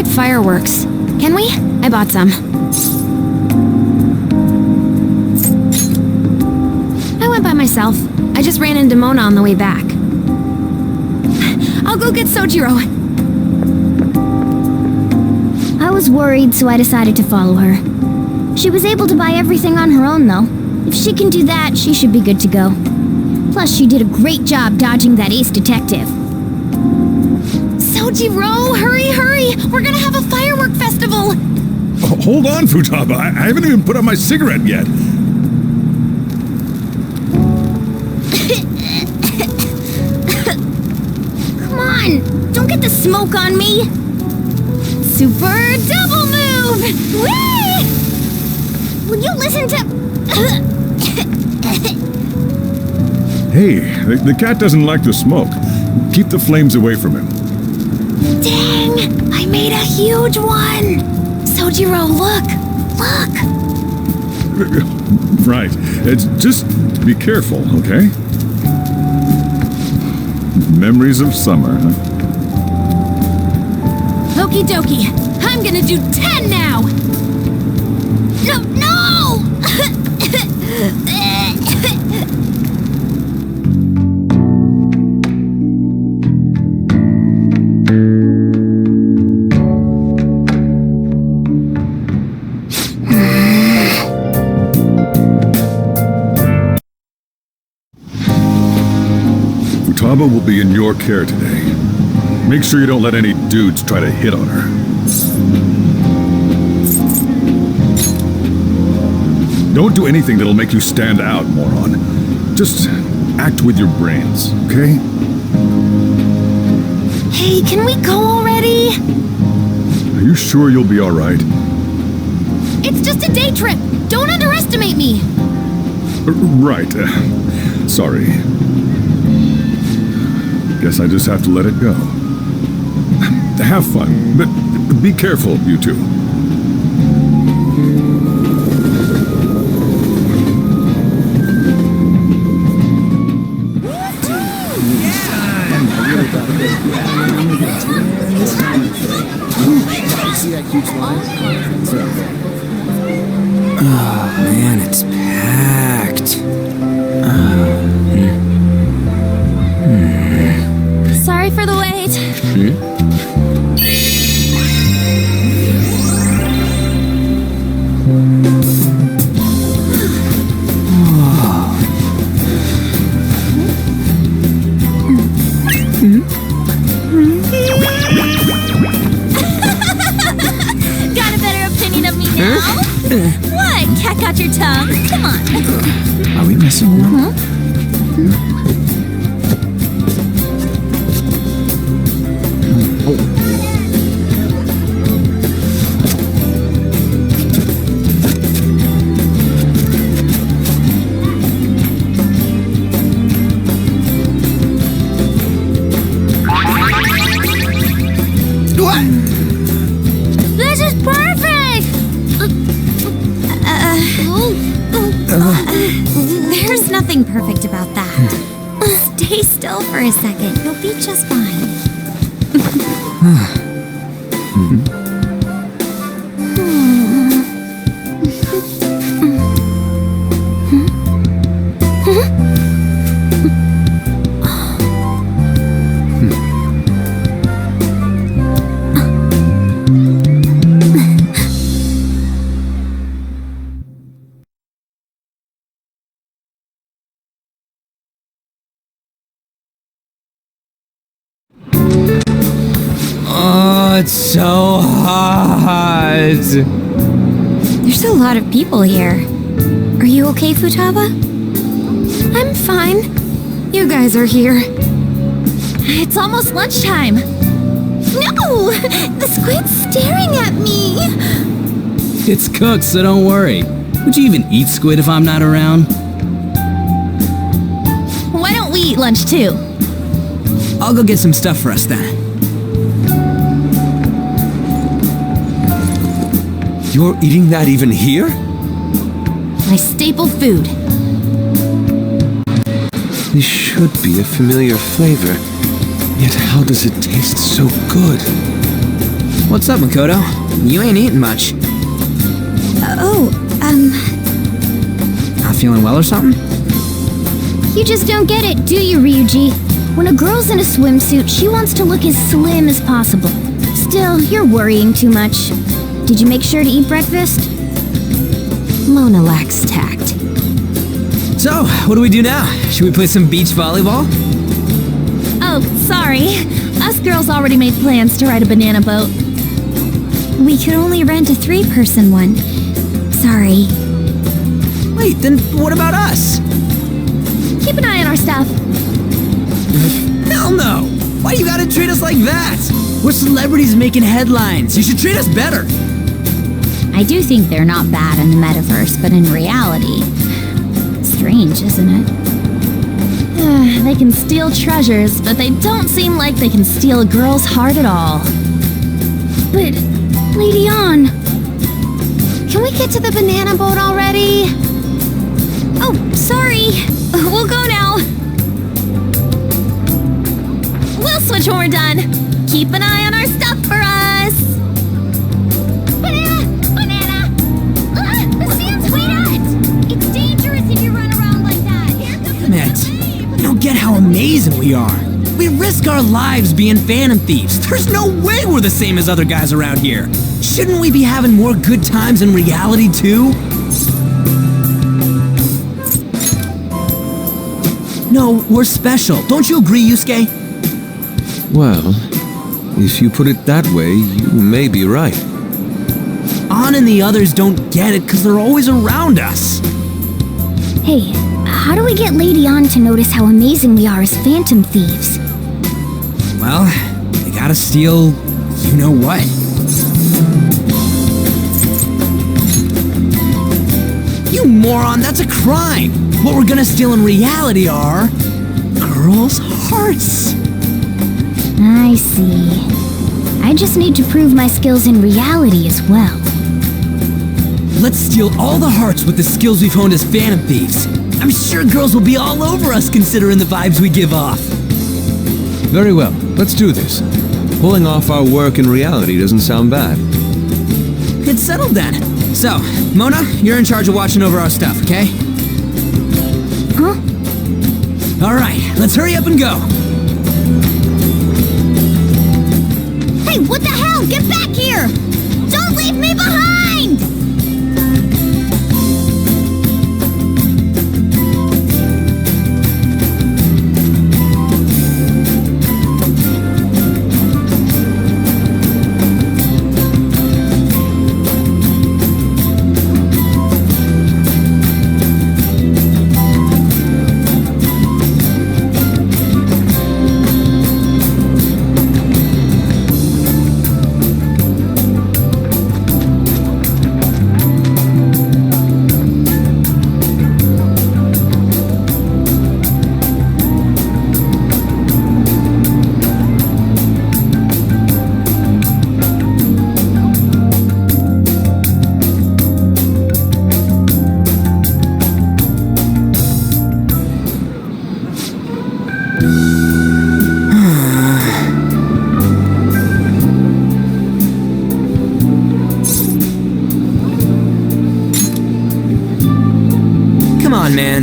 get fireworks. Can we? I bought some. I went by myself. I just ran into Mona on the way back. I'll go get Sojiro. I was worried, so I decided to follow her. She was able to buy everything on her own, though. If she can do that, she should be good to go. Plus, she did a great job dodging that ace detective. Sojiro, hurry, hurry! We're gonna have a firework festival! Oh, hold on, Futaba. I haven't even put out my cigarette yet. Come on! Don't get the smoke on me! Super double move! Whee! Will you listen to... Hey, the cat doesn't like the smoke. Keep the flames away from him. Dang! I made a huge one! Sojiro, look! Look! Right. Just be careful, okay? Memories of summer, huh? Okie dokie! I'm gonna do 10 now! No! Futaba will be in your care today. Make sure you don't let any dudes try to hit on her. Don't do anything that'll make you stand out, moron. Just act with your brains, okay? Hey, can we go already? Are you sure you'll be all right? It's just a day trip. Don't underestimate me. Right. Sorry. Guess I just have to let it go. Have fun, but be careful, you two. Oh man, it's packed. Sorry for the wait. Got a better opinion of me now? What? Cat got your tongue? Come on. Are we messing around? This is perfect! There's nothing perfect about that. Stay still for a second. You'll be just fine. It's so hot. There's a lot of people here. Are you okay, Futaba? I'm fine. You guys are here. It's almost lunchtime. No! The squid's staring at me! It's cooked, so don't worry. Would you even eat squid if I'm not around? Why don't we eat lunch too? I'll go get some stuff for us then. You're eating that even here? My staple food. This should be a familiar flavor. Yet how does it taste so good? What's up, Makoto? You ain't eating much. Not feeling well or something? You just don't get it, do you, Ryuji? When a girl's in a swimsuit, she wants to look as slim as possible. Still, you're worrying too much. Did you make sure to eat breakfast? Mona lacks tact. So, what do we do now? Should we play some beach volleyball? Oh, sorry. Us girls already made plans to ride a banana boat. We could only rent a 3-person one. Sorry. Wait, then what about us? Keep an eye on our stuff. Hell no! Why you gotta treat us like that? We're celebrities making headlines. You should treat us better. I do think they're not bad in the metaverse, but in reality... Strange, isn't it? They can steal treasures, but they don't seem like they can steal a girl's heart at all. But, Lady Ann... Can we get to the banana boat already? Oh, sorry. We'll go now. We'll switch when we're done. Keep an eye on our stuff for us. Banana! Banana! The sand's way out! It's dangerous if you run around like that. Here comes the Damn it. You don't get how amazing we are. We risk our lives being phantom thieves. There's no way we're the same as other guys around here. Shouldn't we be having more good times in reality, too? No, we're special. Don't you agree, Yusuke? Well, if you put it that way, you may be right. Ann and the others don't get it because they're always around us. Hey, how do we get Lady Ann to notice how amazing we are as phantom thieves? Well, they gotta steal you know what. You moron, that's a crime! What we're gonna steal in reality are... girls' hearts! I see. I just need to prove my skills in reality as well. Let's steal all the hearts with the skills we've honed as phantom thieves. I'm sure girls will be all over us considering the vibes we give off. Very well, let's do this. Pulling off our work in reality doesn't sound bad. It's settled then. So, Mona, you're in charge of watching over our stuff, okay? Huh? Alright, let's hurry up and go. Hey, what the hell? Get back here! Don't leave me behind! Come on, man.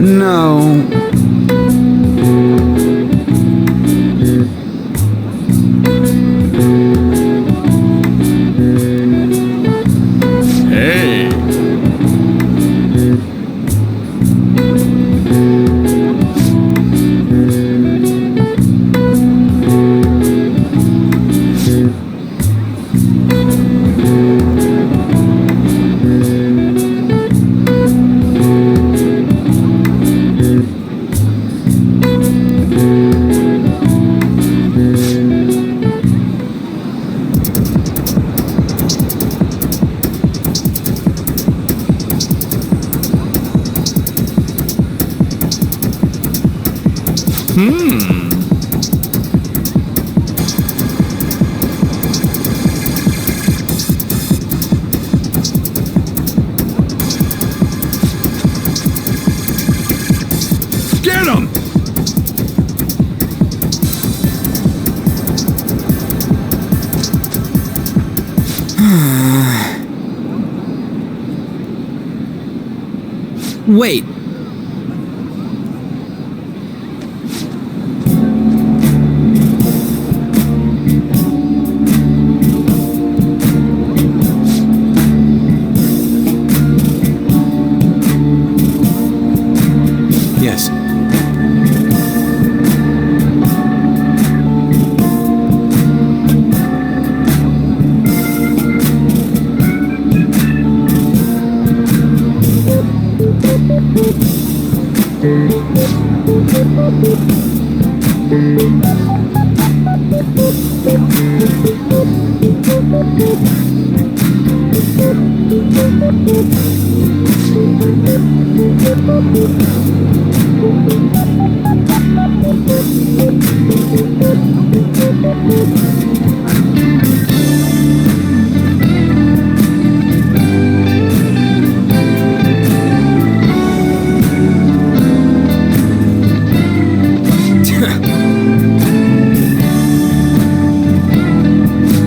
No. Get him! Wait. Yes.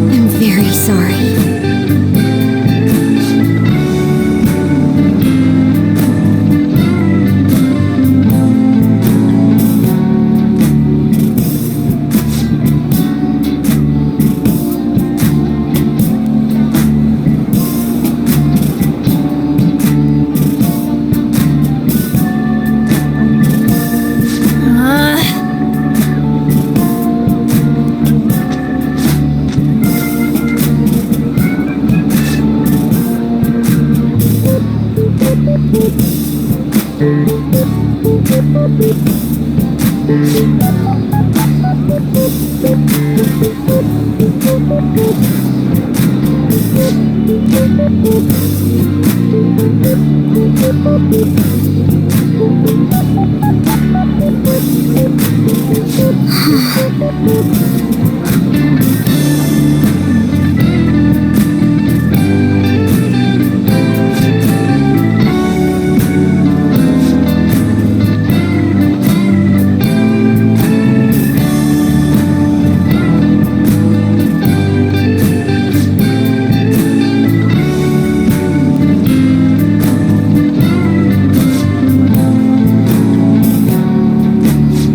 I'm very sorry.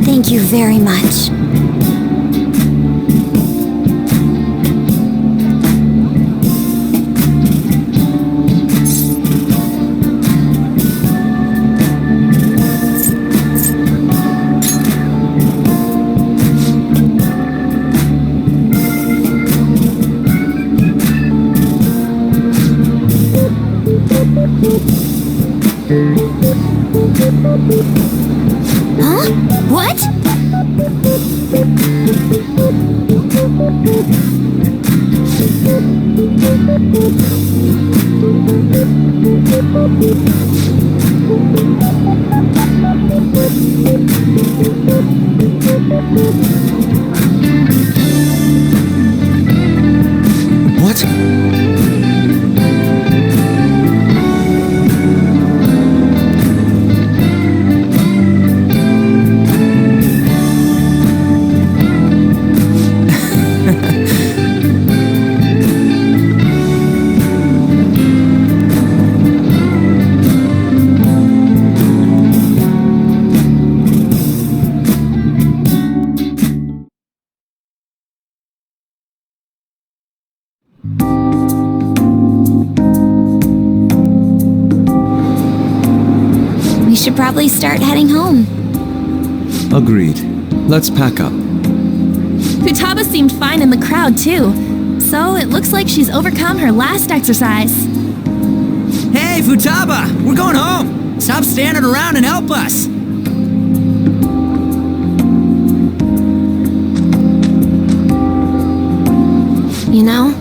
Thank you very much. Huh? What? What? We should probably start heading home. Agreed. Let's pack up. Futaba seemed fine in the crowd, too. So it looks like she's overcome her last exercise. Hey, Futaba! We're going home! Stop standing around and help us! You know,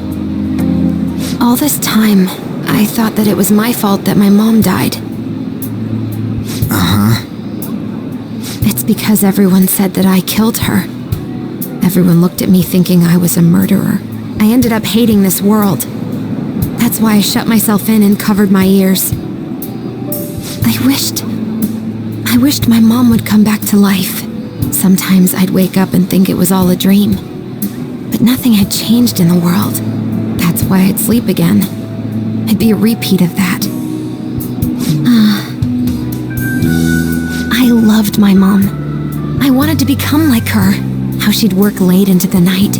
all this time, I thought that it was my fault that my mom died. Uh-huh. It's because everyone said that I killed her. Everyone looked at me thinking I was a murderer. I ended up hating this world. That's why I shut myself in and covered my ears. I wished my mom would come back to life. Sometimes I'd wake up and think it was all a dream. But nothing had changed in the world. That's why I'd sleep again. It'd be a repeat of that. I loved my mom. I wanted to become like her. How she'd work late into the night.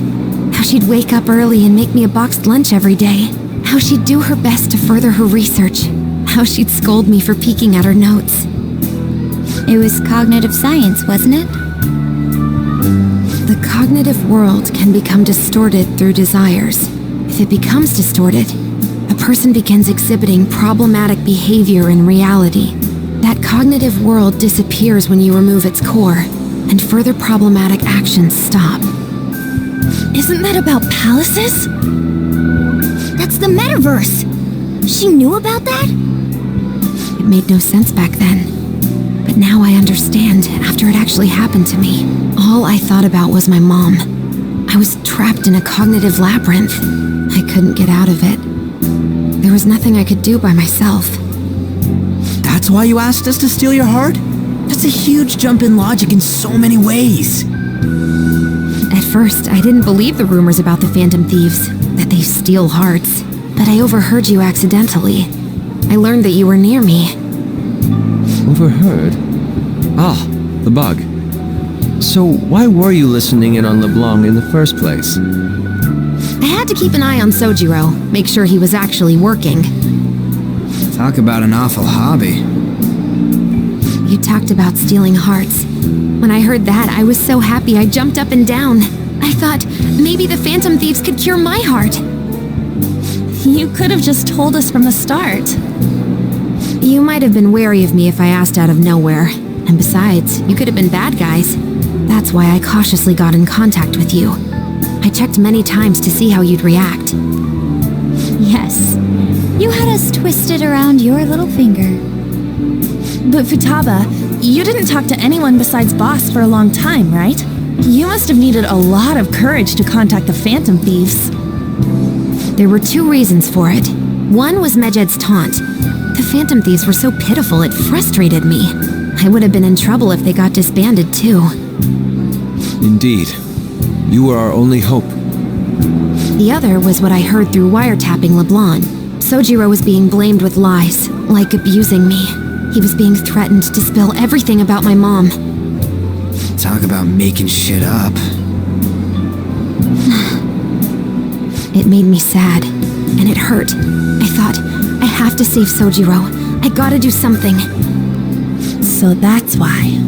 How she'd wake up early and make me a boxed lunch every day. How she'd do her best to further her research. How she'd scold me for peeking at her notes. It was cognitive science, wasn't it? The cognitive world can become distorted through desires. If it becomes distorted, a person begins exhibiting problematic behavior in reality. That cognitive world disappears when you remove its core, and further problematic actions stop. Isn't that about palaces? That's the metaverse! She knew about that? It made no sense back then. But now I understand after it actually happened to me. All I thought about was my mom. I was trapped in a cognitive labyrinth. I couldn't get out of it. There was nothing I could do by myself. That's why you asked us to steal your heart? That's a huge jump in logic in so many ways. At first, I didn't believe the rumors about the Phantom Thieves, that they steal hearts. But I overheard you accidentally. I learned that you were near me. Overheard? Ah, the bug. So why were you listening in on LeBlanc in the first place? I had to keep an eye on Sojiro, make sure he was actually working. Talk about an awful hobby. You talked about stealing hearts. When I heard that, I was so happy I jumped up and down. I thought maybe the Phantom Thieves could cure my heart. You could have just told us from the start. You might have been wary of me if I asked out of nowhere. And besides, you could have been bad guys. That's why I cautiously got in contact with you. I checked many times to see how you'd react. Yes. You had us twisted around your little finger. But Futaba, you didn't talk to anyone besides Boss for a long time, right? You must have needed a lot of courage to contact the Phantom Thieves. There were two reasons for it. One was Medjed's taunt. The Phantom Thieves were so pitiful it frustrated me. I would have been in trouble if they got disbanded too. Indeed. You were our only hope. The other was what I heard through wiretapping LeBlanc. Sojiro was being blamed with lies, like abusing me. He was being threatened to spill everything about my mom. Talk about making shit up. It made me sad, and it hurt. I thought, I have to save Sojiro. I gotta do something. So that's why.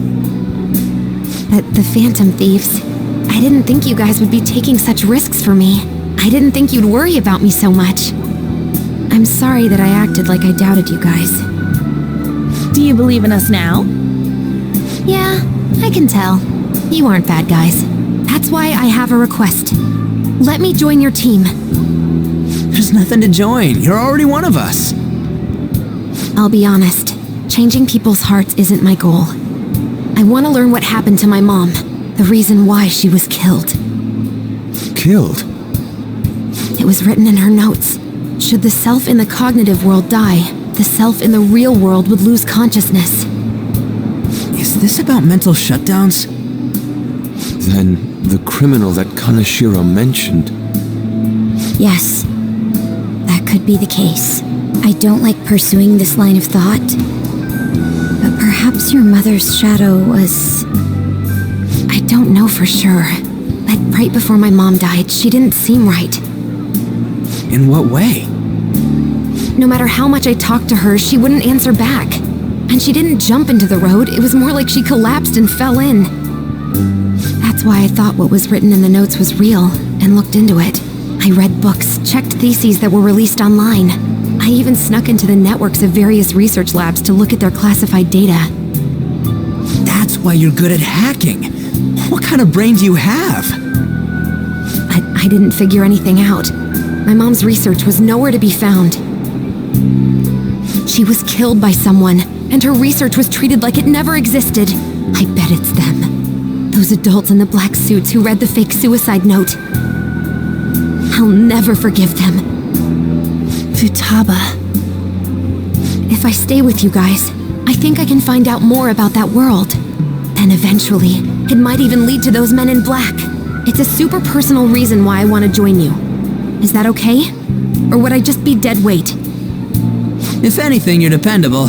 But the Phantom Thieves, I didn't think you guys would be taking such risks for me. I didn't think you'd worry about me so much. I'm sorry that I acted like I doubted you guys. Do you believe in us now? Yeah, I can tell. You aren't bad guys. That's why I have a request. Let me join your team. There's nothing to join. You're already one of us. I'll be honest. Changing people's hearts isn't my goal. I want to learn what happened to my mom. The reason why she was killed. Killed? It was written in her notes. Should the self in the cognitive world die, the self in the real world would lose consciousness. Is this about mental shutdowns? Then the criminal that Kaneshiro mentioned. Yes. That could be the case. I don't like pursuing this line of thought. But perhaps your mother's shadow was... I don't know for sure. But right before my mom died, she didn't seem right. In what way? No matter how much I talked to her, she wouldn't answer back. And she didn't jump into the road, it was more like she collapsed and fell in. That's why I thought what was written in the notes was real, and looked into it. I read books, checked theses that were released online. I even snuck into the networks of various research labs to look at their classified data. That's why you're good at hacking. What kind of brain do you have? I didn't figure anything out. My mom's research was nowhere to be found. She was killed by someone, and her research was treated like it never existed. I bet it's them. Those adults in the black suits who read the fake suicide note. I'll never forgive them. Futaba. If I stay with you guys, I think I can find out more about that world. Then eventually, it might even lead to those men in black. It's a super personal reason why I want to join you. Is that okay? Or would I just be dead weight? If anything, you're dependable.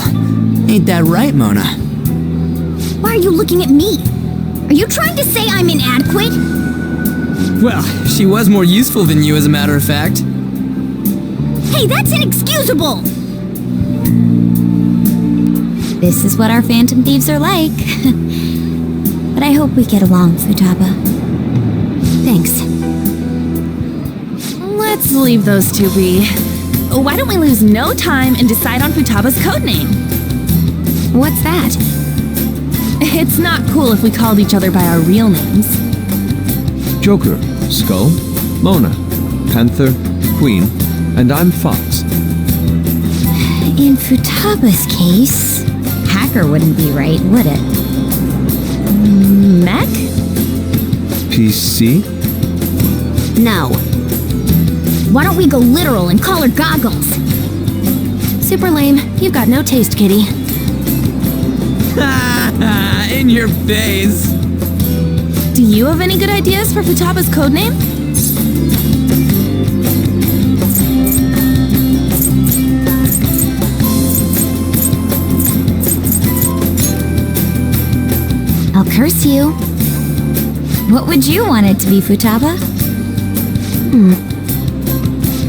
Ain't that right, Mona? Why are you looking at me? Are you trying to say I'm inadequate? Well, she was more useful than you, as a matter of fact. Hey, that's inexcusable! This is what our Phantom Thieves are like. But I hope we get along, Futaba. Thanks. Let's leave those two be. Why don't we lose no time and decide on Futaba's codename? What's that? It's not cool if we called each other by our real names. Joker, Skull, Mona, Panther, Queen, and I'm Fox. In Futaba's case, Hacker wouldn't be right, would it? Mech? PC? No. Why don't we go literal and call her Goggles? Super lame. You've got no taste, kitty. In your face. Do you have any good ideas for Futaba's codename? I'll curse you. What would you want it to be, Futaba?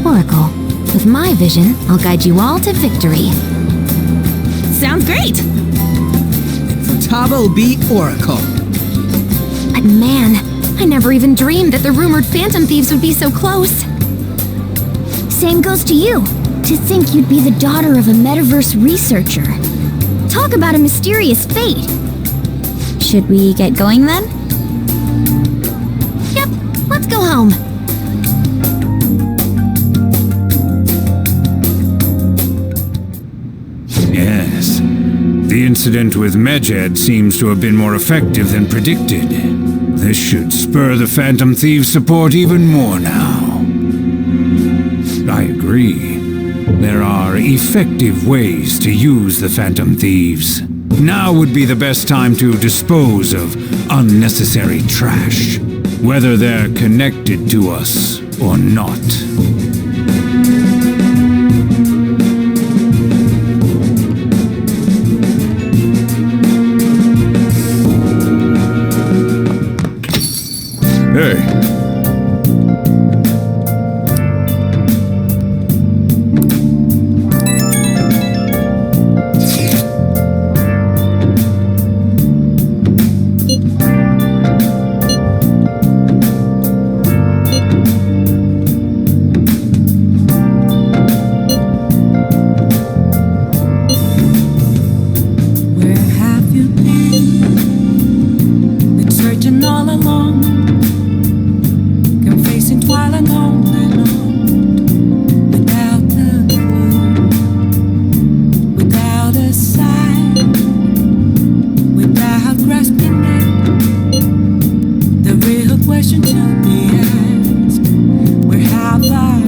Oracle. With my vision, I'll guide you all to victory. Sounds great! Futaba will be Oracle. But man, I never even dreamed that the rumored Phantom Thieves would be so close. Same goes to you. To think you'd be the daughter of a metaverse researcher. Talk about a mysterious fate. Should we get going then? Yep, let's go home. Yes. The incident with Medjed seems to have been more effective than predicted. This should spur the Phantom Thieves' support even more now. I agree. There are effective ways to use the Phantom Thieves. Now would be the best time to dispose of unnecessary trash, whether they're connected to us or not. Hey, Where have you been? Been searching all along, confessing twilight on and on, without a clue, without a sign, without grasping it. The real question to be asked: where have I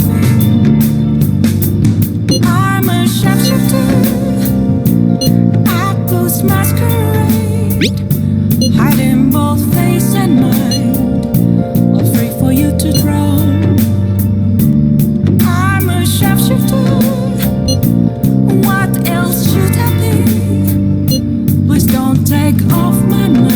been? I'm a sharpshooter. Masquerade, hiding both face and mind, all free for you to draw. I'm a sharpshooter. What else should I be? Please don't take off my mind.